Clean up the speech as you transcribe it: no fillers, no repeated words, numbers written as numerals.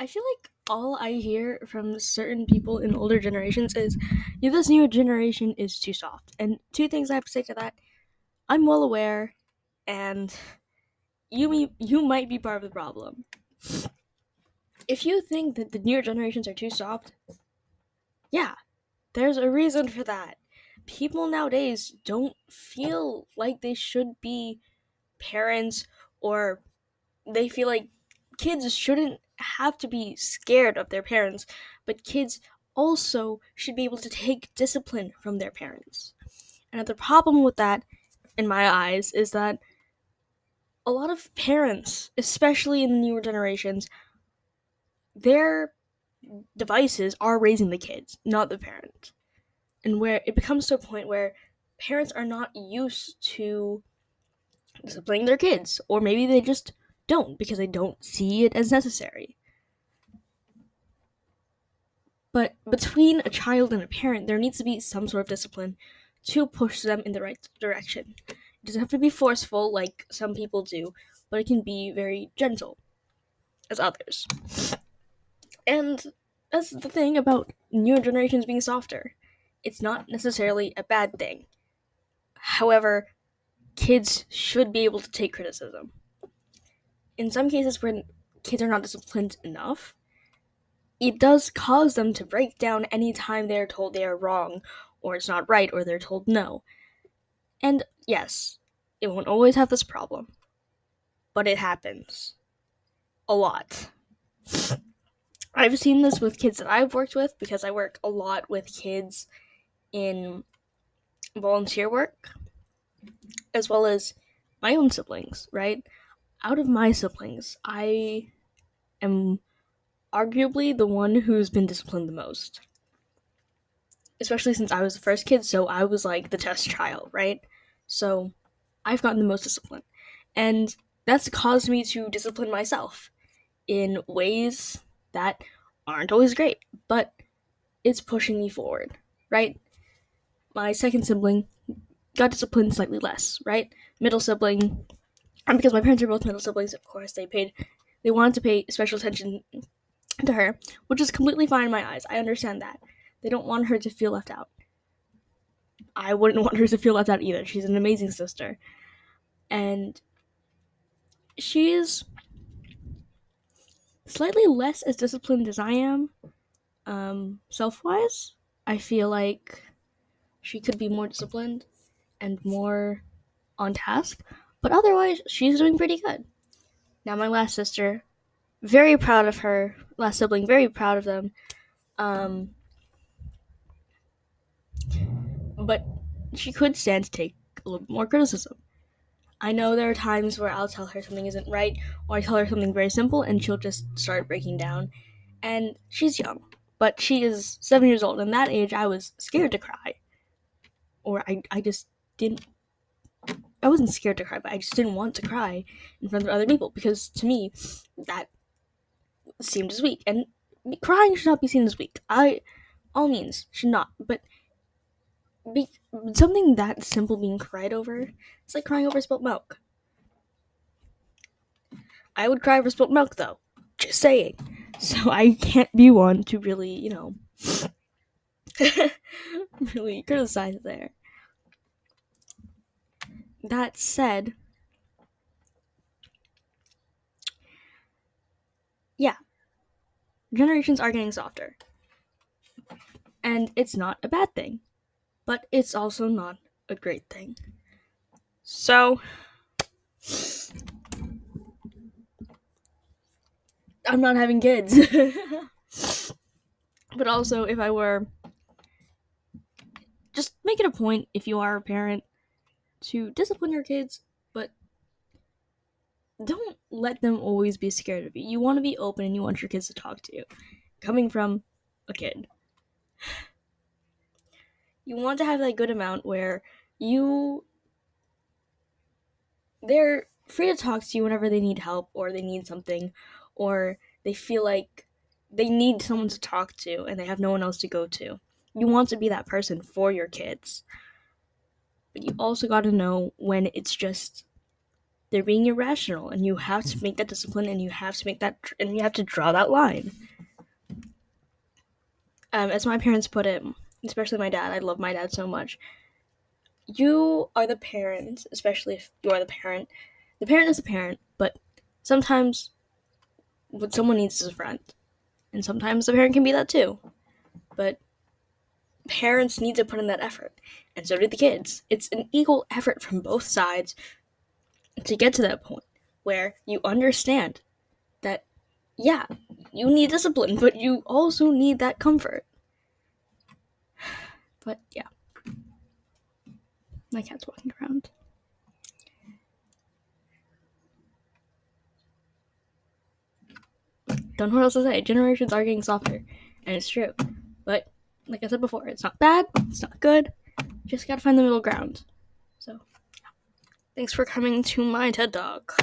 I feel like all I hear from certain people in older generations is, yeah, this new generation is too soft. And two things I have to say to that: I'm well aware, and you might be part of the problem. If you think that the newer generations are too soft, yeah, there's a reason for that. People nowadays don't feel like they should be parents, or they feel like kids shouldn't have to be scared of their parents, but kids also should be able to take discipline from their parents. And the problem with that, in my eyes, is that a lot of parents, especially in the newer generations, their devices are raising the kids, not the parents. And where it becomes to a point where parents are not used to disciplining their kids, or maybe they just don't because they don't see it as necessary. But between a child and a parent, there needs to be some sort of discipline to push them in the right direction. It doesn't have to be forceful like some people do, but it can be very gentle as others. And that's the thing about newer generations being softer. It's not necessarily a bad thing. However, kids should be able to take criticism. In some cases where kids are not disciplined enough, it does cause them to break down anytime they're told they are wrong, or it's not right, or they're told no. And yes, it won't always have this problem, but it happens a lot. I've seen this with kids that I've worked with because I work a lot with kids in volunteer work, as well as my own siblings, right? Out of my siblings, I am arguably the one who's been disciplined the most. Especially since I was the first kid, so I was like the test child, right? So I've gotten the most discipline. And that's caused me to discipline myself in ways that aren't always great, but it's pushing me forward, right? My second sibling got disciplined slightly less, right? Middle sibling, and because my parents are both middle siblings, of course, they wanted to pay special attention to her, which is completely fine in my eyes. I understand that. They don't want her to feel left out. I wouldn't want her to feel left out either. She's an amazing sister. And she's slightly less as disciplined as I am, self wise. I feel like she could be more disciplined and more on task, but otherwise, she's doing pretty good. Now, my last sister, very proud of her. Last sibling, very proud of them. Um, but she could stand to take a little bit more criticism. I know there are times where I'll tell her something isn't right, or I tell her something very simple, and she'll just start breaking down. And she's young, but she is 7 years old. And that age, I was scared to cry, or I just didn't. I wasn't scared to cry, but I just didn't want to cry in front of other people because to me, that seemed as weak. And crying should not be seen as weak. All means, should not. But be, something that simple being cried over, it's like crying over spilt milk. I would cry over spilt milk, though. Just saying. So I can't be one to really, really criticize there. That said, yeah, generations are getting softer. And it's not a bad thing, but it's also not a great thing. So, I'm not having kids. But also, if I were, just make it a point, if you are a parent, to discipline your kids, but don't let them always be scared of you. You want to be open and you want your kids to talk to you. Coming from a kid, you want to have that good amount where you they're free to talk to you whenever they need help, or they need something, or they feel like they need someone to talk to and they have no one else to go to. You want to be that person for your kids, but you also got to know when it's just they're being irrational, and you have to make that discipline, and you have to draw that line. As my parents put it, especially my dad, I love my dad so much. You are the parent, especially if you are the parent. The parent is the parent, but sometimes what someone needs is a friend. And sometimes the parent can be that too. But parents need to put in that effort. And so do the kids. It's an equal effort from both sides to get to that point where you understand that, yeah, you need discipline, but you also need that comfort. But yeah. My cat's walking around. Don't know what else to say. Generations are getting softer. And it's true. But like I said before, it's not bad, it's not good. Just gotta find the middle ground. So, thanks for coming to my TED Talk.